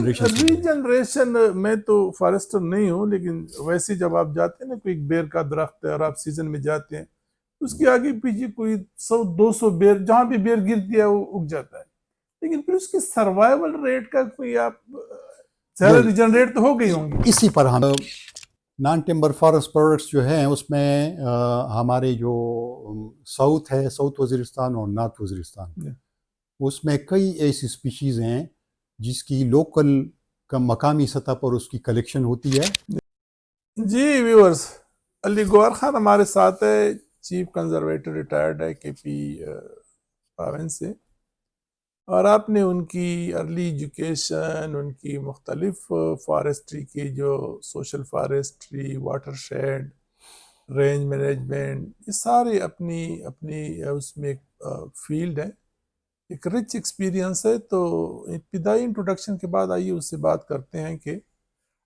Regeneration میں تو forester نہیں ہوں، لیکن ویسے جب آپ جاتے ہیں نا، کوئی بیر کا درخت ہے اور آپ سیزن میں جاتے ہیں، اس کے آگے پیچھے کوئی 100-200 بیر، جہاں بھی بیر گرتی ہے وہ اگ جاتا ہے، لیکن پھر اس کی سروائیول ریٹ کا کوئی آپ زیادہ ریجنریٹ تو ہو گئی ہوں گی. اسی پر ہم نان ٹمبر فارسٹ پروڈکٹس جو ہیں اس میں ہمارے جو ساؤتھ ہے، ساؤتھ وزیرستان اور نارتھ وزیرستان، اس میں کئی ایسی اسپیشیز ہیں جس کی لوکل کا مقامی سطح پر اس کی کلیکشن ہوتی ہے. جی ویورز، علی گوہر خان ہمارے ساتھ ہے، چیف کنزرویٹر ریٹائرڈ ہے کے پی پروونس سے، اور آپ نے ان کی ارلی ایجوکیشن، ان کی مختلف فارسٹری کی جو social forestry, watershed, range management, یہ سارے اپنی اس میں ایک فیلڈ ہے، ایک رچ ایکسپیرینس ہے. تو ابتدائی انٹروڈکشن کے بعد آئیے اس سے بات کرتے ہیں کہ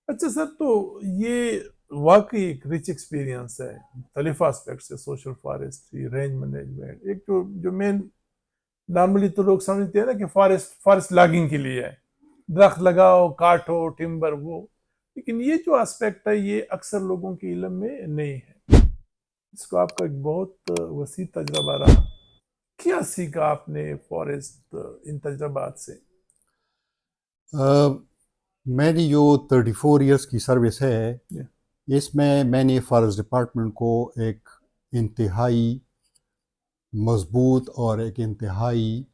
اچھا سر، تو یہ واقعی ایک رچ ایکسپیرینس ہے، مختلف آسپیکٹ سے، سوشل فارسٹری، رینج مینجمنٹ، ایک جو مین نارملی تو لوگ سمجھتے ہیں نا کہ فارسٹ لاگنگ کے لیے ہے، درخت لگاؤ، کاٹو، ٹمبر، وہ، لیکن یہ جو آسپیکٹ ہے یہ اکثر لوگوں کے علم میں نہیں ہے. اس کو آپ کا ایک بہت وسیع تجربہ رہا، کیا سیکھا آپ نے فارسٹ ان تجربات سے؟ میری جو 34 ایئرس کی سروس ہے، اس میں نے فارسٹ ڈپارٹمنٹ کو ایک انتہائی مضبوط اور ایک انتہائی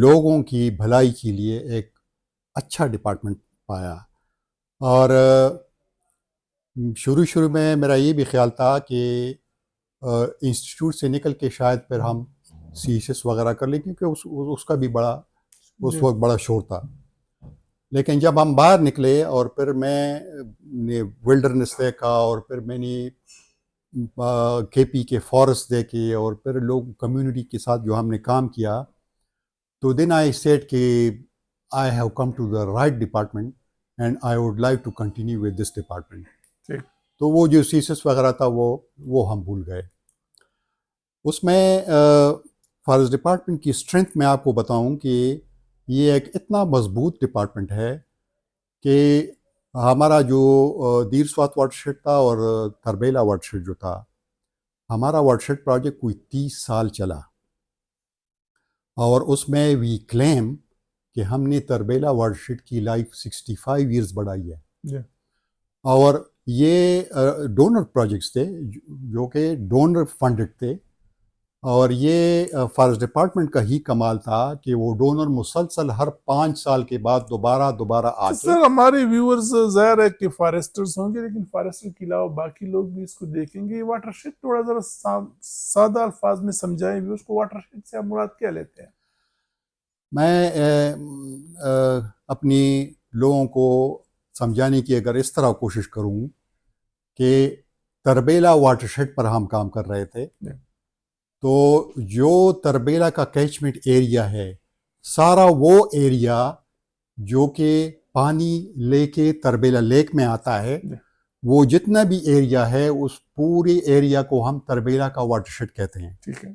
لوگوں کی بھلائی کے لیے ایک اچھا ڈپارٹمنٹ پایا. اور شروع میں میرا یہ بھی خیال تھا کہ انسٹیٹیوٹ سے نکل کے شاید پھر ہم سی ایس ایس وغیرہ کر لیں، کیونکہ اس کا بھی اس وقت بڑا شور تھا. لیکن جب ہم باہر نکلے اور پھر میں نے ولڈرنس دیکھا، اور پھر میں نے کے پی کے فارسٹ دیکھے، اور پھر لوگ کمیونٹی کے ساتھ جو ہم نے کام کیا، تو دین آئی سیڈ کہ I have come to the right department and I would like to continue with this department. تو وہ جو سی ایس ایس وغیرہ تھا وہ ہم بھول گئے. اس میں فارسٹ ڈپارٹمنٹ کی اسٹرینتھ میں آپ کو بتاؤں کہ یہ ایک اتنا مضبوط ڈپارٹمنٹ ہے کہ ہمارا جو دیر سوات واٹر شیڈ تھا اور تربیلا واٹر شیڈ جو تھا، ہمارا واٹر شیڈ پروجیکٹ کوئی 30 سال چلا، اور اس میں وی کلیم کہ ہم نے تربیلا واٹر شیڈ کی لائف 65 ایئرز بڑھائی ہے. اور یہ ڈونر پروجیکٹس تھے جو کہ ڈونر فنڈڈ تھے، اور یہ فارسٹ ڈپارٹمنٹ کا ہی کمال تھا کہ وہ ڈونر مسلسل ہر 5 سال کے بعد دوبارہ آ کے. سر ہمارے ویورز ظاہر ہے کہ فارسٹرز ہوں گے، لیکن فارسٹر کے علاوہ باقی لوگ بھی اس کو دیکھیں گے. واٹر شیڈ تھوڑا ذرا سادہ الفاظ میں سمجھائیں بھی اس کو، واٹر شیڈ سے آپ مراد کیا لیتے ہیں؟ میں اپنی لوگوں کو سمجھانے کی اگر اس طرح کوشش کروں کہ تربیلا واٹر شیڈ پر ہم کام کر رہے تھے، تو جو تربیلا کا کیچمنٹ ایریا ہے، سارا وہ ایریا جو کہ پانی لے کے تربیلا لیک میں آتا ہے، وہ جتنا بھی ایریا ہے اس پورے ایریا کو ہم تربیلا کا واٹر شیڈ کہتے ہیں. ٹھیک ہے.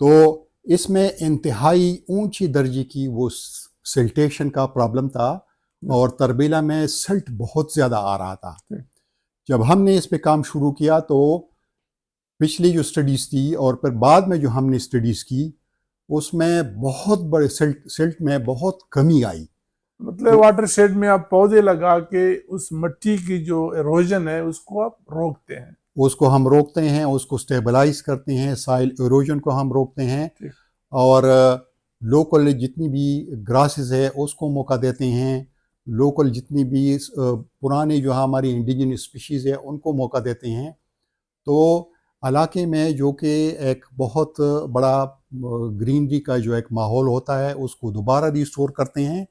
تو اس میں انتہائی اونچی درجے کی وہ سلٹیشن کا پرابلم تھا، اور تربیلا میں سلٹ بہت زیادہ آ رہا تھا. جب ہم نے اس پہ کام شروع کیا تو پچھلی جو اسٹڈیز تھی اور پھر بعد میں جو ہم نے اسٹڈیز کی، اس میں بہت بڑے سلٹ میں بہت کمی آئی. مطلب واٹر شیڈ میں آپ پودے لگا کے اس مٹی کی جو ایروجن ہے اس کو آپ روکتے ہیں. اس کو ہم روکتے ہیں، اس کو سٹیبلائز کرتے ہیں، سائل ایروجن کو ہم روکتے ہیں، اور لوکل جتنی بھی گراسز ہے اس کو موقع دیتے ہیں، لوکل جتنی بھی پرانے جو ہماری انڈیجن اسپیشیز ہے ان کو موقع دیتے ہیں. تو علاقے میں جو کہ ایک بہت بڑا گرینری کا جو ایک ماحول ہوتا ہے اس کو دوبارہ ریسٹور کرتے ہیں،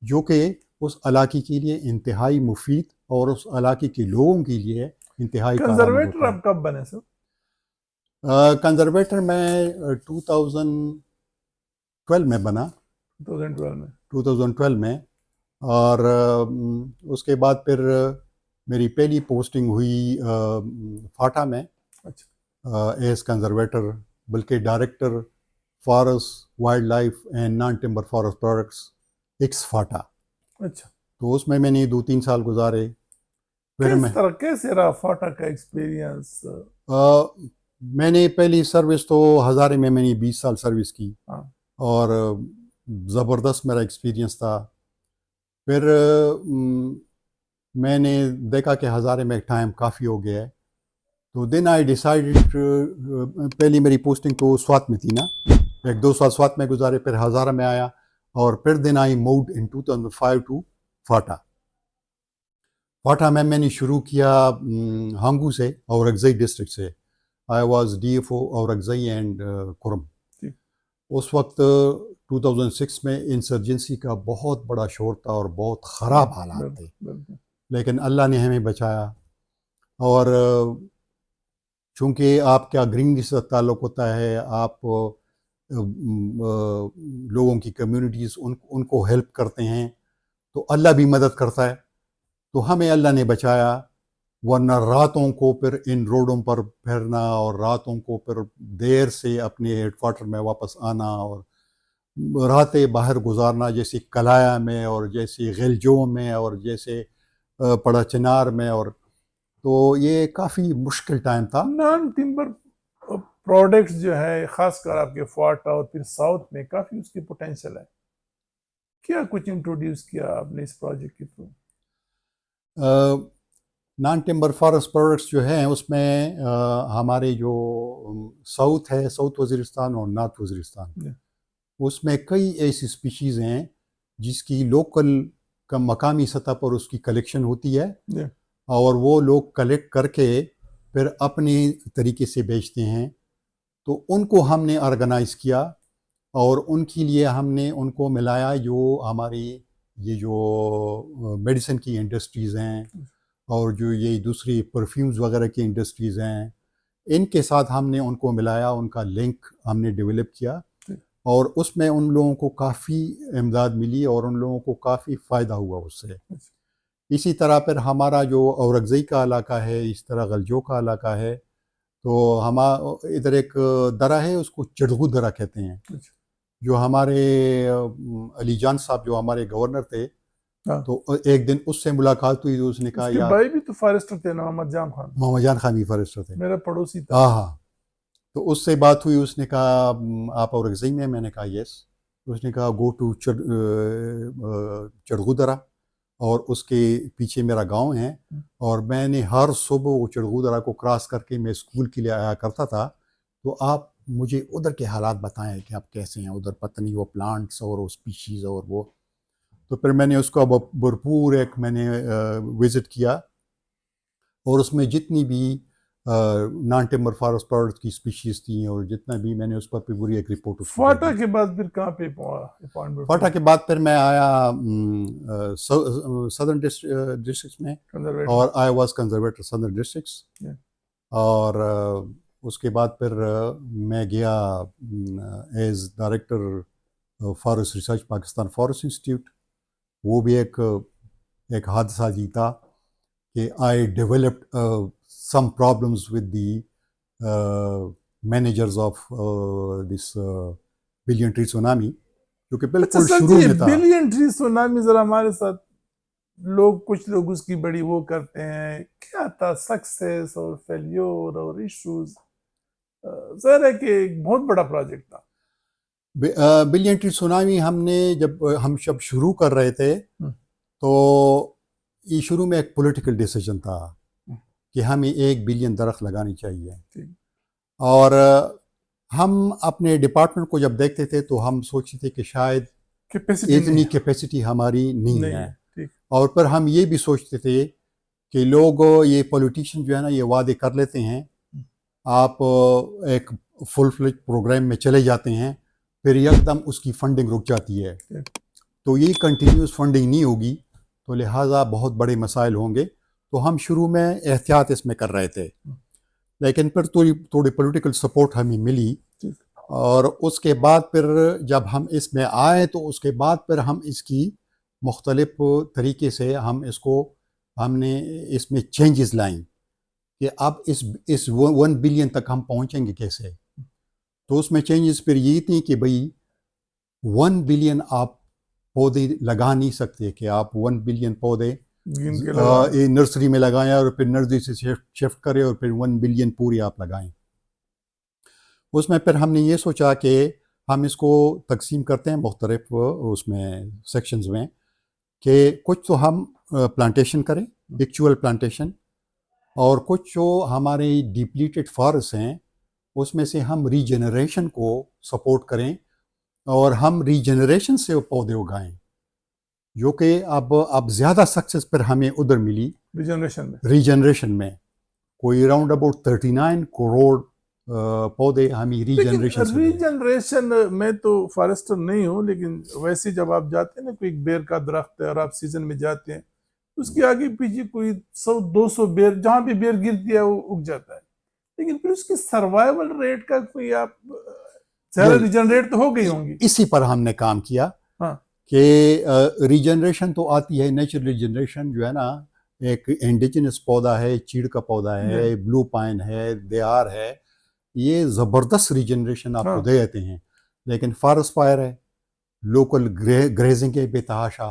جو کہ اس علاقے کے لیے انتہائی مفید اور اس علاقے کے لوگوں کے لیے انتہائی کارآمد ہوتا ہے. کنزرویٹر آپ کب بنے سر؟ کنزرویٹر میں 2012 میں بنا. 2012 میں. اور اس کے بعد پھر میری پہلی پوسٹنگ ہوئی فاٹا میں ایز کنزرویٹر، بلکہ director forest wildlife and non timber forest products ex FATA. اچھا تو اس میں نے 2-3 سال گزارے. پھر کس طرح کیسے رہا فاٹا کا ایکسپیرینس؟ میں نے پہلی سروس تو ہزارے میں نے 20 سال سروس کی ہاں اور زبردست میرا ایکسپیرینس تھا. پھر میں نے دیکھا کہ ہزارے میں ٹائم کافی ہو گیا ہے تو دین آئی ڈیسائیڈڈ. پہلی میری پوسٹنگ تو سوات میں تھی نا, 1-2 سال سوات میں گزارے, پھر ہزارہ میں آیا اور پھر then I moved in 2005 to FATA. FATA میں نے شروع کیا ہانگو سے, اورکزئی ڈسٹرکٹ سے. I was D F O Orakzai and Kurram. اس وقت 2006 میں انسرجنسی کا بہت بڑا شور تھا اور بہت خراب حالات تھے, لیکن اللہ نے ہمیں بچایا. اور چونکہ آپ کا گرینری سے تعلق ہوتا ہے, آپ لوگوں کی کمیونٹیز ان کو ہیلپ کرتے ہیں تو اللہ بھی مدد کرتا ہے. تو ہمیں اللہ نے بچایا, ورنہ راتوں کو پھر ان روڈوں پر پھرنا اور راتوں کو پھر دیر سے اپنے ہیڈ کوارٹر میں واپس آنا اور راتیں باہر گزارنا, جیسے کلایا میں اور جیسے غلجوں میں اور جیسے پڑا چنار میں. اور تو یہ کافی مشکل ٹائم تھا. نان ٹمبر پروڈکٹس جو ہے خاص کر آپ کے فاٹا اور پھر ساؤتھ میں کافی اس کی پوٹینشیل ہے. کیا کچھ انٹروڈیوس کیا آپ نے اس پروجیکٹ کے through? Naan timber forest products جو ہیں اس میں ہمارے جو ساؤتھ ہے, ساؤتھ وزیرستان اور نارتھ وزیرستان, اس میں کئی ایسی اسپیشیز ہیں جس کی لوکل کا مقامی سطح پر اس کی کلیکشن ہوتی ہے اور وہ لوگ کلیکٹ کر کے پھر اپنے طریقے سے بیچتے ہیں. تو ان کو ہم نے آرگنائز کیا اور ان کے لیے ہم نے ان کو ملایا جو ہماری یہ جو میڈیسن کی انڈسٹریز ہیں اور جو یہ دوسری پرفیومز وغیرہ کی انڈسٹریز ہیں, ان کے ساتھ ہم نے ان کو ملایا, ان کا لنک ہم نے ڈیولپ کیا اور اس میں ان لوگوں کو کافی امداد ملی اور ان لوگوں کو کافی فائدہ ہوا اس سے. اسی طرح پھر ہمارا جو اورکزئی کا علاقہ ہے, اس طرح غلجوں کا علاقہ ہے, تو ادھر ایک درہ ہے اس کو چڑغو درہ کہتے ہیں. جو ہمارے علی جان صاحب جو ہمارے گورنر تھے, تو ایک دن اس سے ملاقات ہوئی تو اس نے کہا اس کے بھائی بھی تو فارسٹر تھے نا, محمد جان خان بھی فارسٹر تھے, میرا پڑوسی تھا. ہاں. تو اس سے بات ہوئی, اس نے کہا آپ اورکزئی میں نے کہا یس. اس نے کہا گو ٹو چڑغو درہ, اور اس کے پیچھے میرا گاؤں ہے, اور میں نے ہر صبح وہ چڑغو درہ کو کراس کر کے میں اسکول کے لیے آیا کرتا تھا. تو آپ مجھے ادھر کے حالات بتائیں کہ آپ کیسے ہیں ادھر, پتہ نہیں وہ پلانٹس اور وہ اسپیشیز اور وہ. تو پھر میں نے اس کو بھرپور ایک میں نے وزٹ کیا اور اس میں جتنی بھی نان ٹمبر فارسٹ پروڈکٹ کی اسپیشیز تھیں اور جتنا بھی میں نے اس پر پوری ایک رپورٹ. فاٹا کے بعد پھر کہاں پہ اپائنٹمنٹ؟ فاٹا کے بعد پھر میں آیا سدرن ڈسٹرکٹس میں, اور I was conservator southern districts. اور اس کے بعد پھر میں گیا as director forest research Pakistan forest institute. وہ بھی ایک حادثہ جیتا کہ I developed some problems with the managers of this billion tree tsunami, کیونکہ بالکل شروع میں تھا. بلین ٹری سونامی ذرا ہمارے ساتھ کچھ لوگ اس کی بڑی وہ کرتے ہیں, کیا تھا سکسیس اور فیلیور اور ایشوز؟ ظاہر ہے کہ ایک بہت بڑا پروجیکٹ تھا. بلین ٹری سونامی ہم جب شروع کر رہے تھے تو یہ شروع میں ایک پولیٹیکل ڈیسیجن تھا کہ ہمیں 1 بلین درخت لگانی چاہیے. اور ہم اپنے ڈپارٹمنٹ کو جب دیکھتے تھے تو ہم سوچتے تھے کہ شاید اتنی کیپیسٹی ہماری نہیں ہے. اور پھر ہم یہ بھی سوچتے تھے کہ لوگ یہ پولیٹیشین جو ہے نا یہ وعدے کر لیتے ہیں, آپ ایک فل فلیج پروگرام میں چلے جاتے ہیں, پھر یک دم اس کی فنڈنگ رک جاتی ہے, تو یہ کنٹینیوس فنڈنگ نہیں ہوگی, تو لہٰذا بہت بڑے مسائل ہوں گے. تو ہم شروع میں احتیاط اس میں کر رہے تھے, لیکن پھر تھوڑی پولیٹیکل سپورٹ ہمیں ملی, اور اس کے بعد پھر جب ہم اس میں آئے تو اس کے بعد پھر ہم اس کی مختلف طریقے سے ہم نے اس میں چینجز لائیں کہ اب اس 1 بلین تک ہم پہنچیں گے کیسے. تو اس میں چینجز پھر یہ تھیں کہ بھئی 1 بلین آپ پودے لگا نہیں سکتے کہ آپ 1 بلین پودے گن کے لگا نرسری میں لگائیں اور پھر نرسری سے شفٹ کریں اور پھر 1 بلین پوری آپ لگائیں. اس میں پھر ہم نے یہ سوچا کہ ہم اس کو تقسیم کرتے ہیں مختلف اس میں سیکشنز میں کہ کچھ تو ہم پلانٹیشن کریں ایکچوئل پلانٹیشن، اور کچھ جو ہمارے ڈپلیٹڈ فارسٹ ہیں اس میں سے ہم ریجنریشن کو سپورٹ کریں اور ہم ریجنریشن سے پودے اگائیں، جو کہ اب زیادہ سکسیس پھر ہمیں ادھر ملی ریجنریشن میں. کوئی اراؤنڈ اباؤٹ 39 کروڑ پودے ہمیں ریجنریشن سے. ریجنریشن میں تو فارسٹر نہیں ہوں، لیکن ویسے جب آپ جاتے ہیں نا، کوئی بیر کا درخت ہے اور آپ سیزن میں جاتے ہیں، اس کے آگے پیچھے کوئی 100-200 بیر، جہاں بھی بیر گرتی ہے وہ اگ جاتا ہے، لیکن پھر اس کی سروائیول ریٹ کا کوئی آپ زیادہ ریجنریٹ تو ہو گئی ہوں گی. اسی پر ہم نے کام کیا کہ ریجنریشن تو آتی ہے، نیچرل ریجنریشن جو ہے نا، ایک انڈیجنس پودا ہے، چیڑ کا پودا ہے، بلو پائن ہے، دیار ہے، یہ زبردست ریجنریشن آپ کو دے دیتے ہیں. لیکن فارسٹ فائر ہے، لوکل گریزنگ ہے بے تحاشا،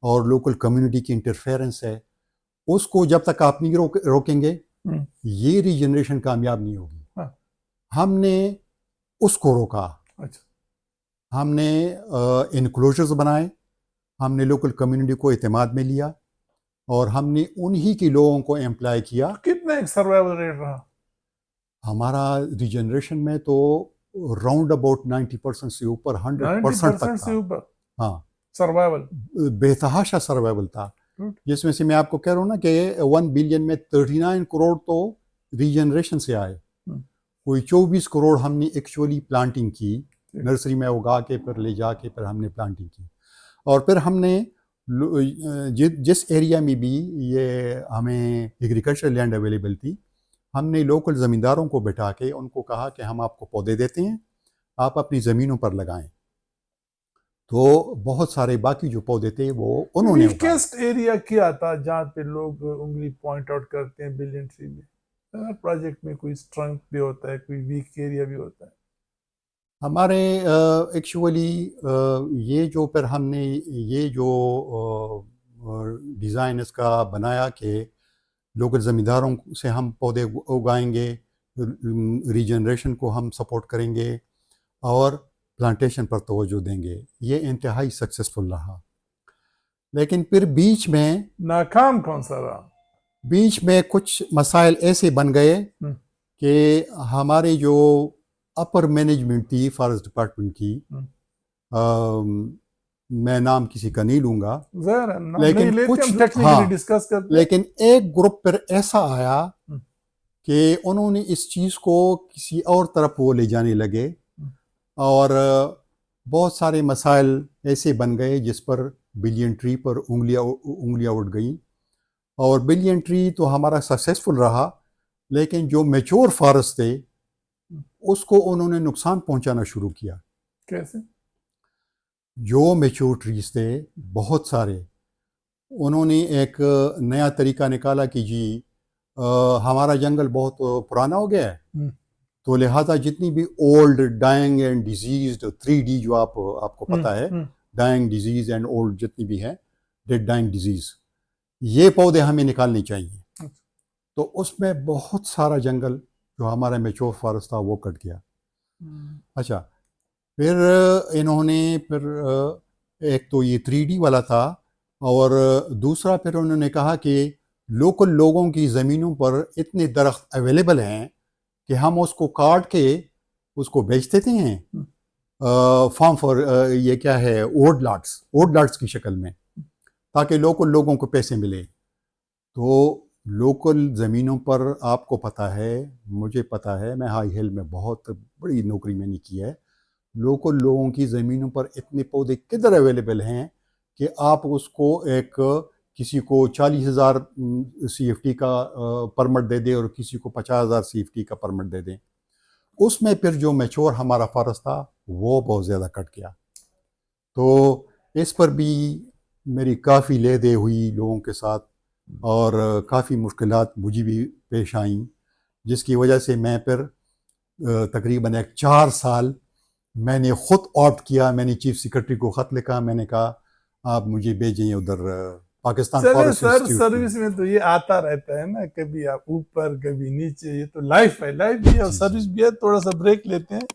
اور لوکل کمیونٹی کی انٹرفیئرنس ہے، اس کو جب تک آپ نہیں روکیں گے یہ ریجنریشن کامیاب نہیں ہوگی. ہم نے اس کو روکا. ہم نے انکلوژرز بنائے، ہم نے لوکل کمیونٹی کو اعتماد میں لیا، اور ہم نے انہی کے لوگوں کو امپلائی کیا. کتنا ایک سروائیول ریٹ رہا ہمارا ریجنریشن میں تو راؤنڈ اباؤٹ 90% سے اوپر 100% تک تھا. ہاں، سروائیول بے تحاشا سروائیول تھا، جس میں سے میں آپ کو کہہ رہا ہوں نا کہ 1 بلین میں 39 کروڑ تو ریجنریشن سے آئے. کوئی 24 کروڑ ہم نے ایکچولی پلانٹنگ کی، نرسری میں اگا کے پھر لے جا کے پھر ہم نے پلانٹنگ کی. اور پھر ہم نے جس ایریا میں بھی یہ ہمیں ایگریکلچر لینڈ اویلیبل تھی، ہم نے لوکل زمینداروں کو بٹھا کے ان کو کہا کہ ہم آپ کو پودے دیتے ہیں، آپ اپنی زمینوں پر لگائیں. تو بہت سارے باقی جو پودے تھے وہ انہوں نے ویکسٹ ایریا کیا تھا جہاں پہ لوگ انگلی پوائنٹ آؤٹ کرتے ہیں بلین ٹری میں؟ پروجیکٹ میں کوئی اسٹرنگتھ بھی ہوتا ہے، کوئی ویک ایریا بھی ہوتا ہے. ہمارے ایکچولی یہ جو پھر ہم نے یہ جو ڈیزائن اس کا بنایا کہ لوکل زمینداروں سے ہم پودے اگائیں گے، ریجنریشن کو ہم سپورٹ کریں گے اور پلانٹیشن پر توجہ دیں گے، یہ انتہائی سکسیسفل رہا. لیکن پھر بیچ میں ناکام کون سا رہا؟ بیچ میں کچھ مسائل ایسے بن گئے کہ ہمارے جو اپر مینجمنٹ تھی فارسٹ ڈپارٹمنٹ کی، میں نام کسی کا نہیں لوں گا، لیکن لیکن ایک گروپ پر ایسا آیا کہ انہوں نے اس چیز کو کسی اور طرف وہ لے جانے لگے، اور بہت سارے مسائل ایسے بن گئے جس پر بلین ٹری پر انگلیاں اٹھ گئیں. اور بلین ٹری تو ہمارا سکسیسفل رہا، لیکن جو میچور فارسٹ تھے اس کو انہوں نے نقصان پہنچانا شروع کیا. کیسے؟ جو میچور ٹریز تھے بہت سارے، انہوں نے ایک نیا طریقہ نکالا کہ جی ہمارا جنگل بہت پرانا ہو گیا ہے، تو لہٰذا جتنی بھی old dining and diseased 3D جو آپ کو پتہ ہے، ڈائنگ ڈیزیز اینڈ اولڈ جتنی بھی ہے ڈیڈ ڈائنگ ڈیزیز، یہ پودے ہمیں نکالنے چاہیے. تو اس میں بہت سارا جنگل جو ہمارا میچور فارسٹ تھا وہ کٹ گیا. اچھا، پھر انہوں نے پھر ایک تو یہ 3D والا تھا، اور دوسرا پھر انہوں نے کہا کہ لوکل لوگوں کی زمینوں پر اتنے درخت اویلیبل ہیں کہ ہم اس کو کاٹ کے اس کو بیچ دیتے ہیں فارم فار یہ کیا ہے اوڈ لاٹس کی شکل میں، تاکہ لوکل لوگوں کو پیسے ملے. تو لوکل زمینوں پر آپ کو پتہ ہے، مجھے پتہ ہے، میں ہائی ہل میں بہت بڑی نوکری میں نے کی ہے، لوکل لوگوں کی زمینوں پر اتنے پودے کدھر اویلیبل ہیں کہ آپ اس کو ایک کسی کو 40,000 CFT کا پرمٹ دے دیں اور کسی کو 50,000 CFT کا پرمٹ دے دیں. اس میں پھر جو میچور ہمارا فارسٹ تھا وہ بہت زیادہ کٹ گیا. تو اس پر بھی میری کافی لے دے ہوئی لوگوں کے ساتھ، اور کافی مشکلات مجھے بھی پیش آئیں، جس کی وجہ سے میں پھر تقریباً 4 سال میں نے خود آپٹ کیا. میں نے چیف سیکرٹری کو خط لکھا، میں نے کہا آپ مجھے بھیجیں ادھر پاکستان چلے فارسٹ سر انسٹیٹیوٹ کی۔ سروس میں تو یہ آتا رہتا ہے نا، کبھی آپ اوپر کبھی نیچے، یہ تو لائف ہے، لائف بھی ہے اور جی جی سروس بھی ہے. تھوڑا سا بریک لیتے ہیں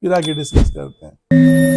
پھر آگے ڈسکس کرتے ہیں.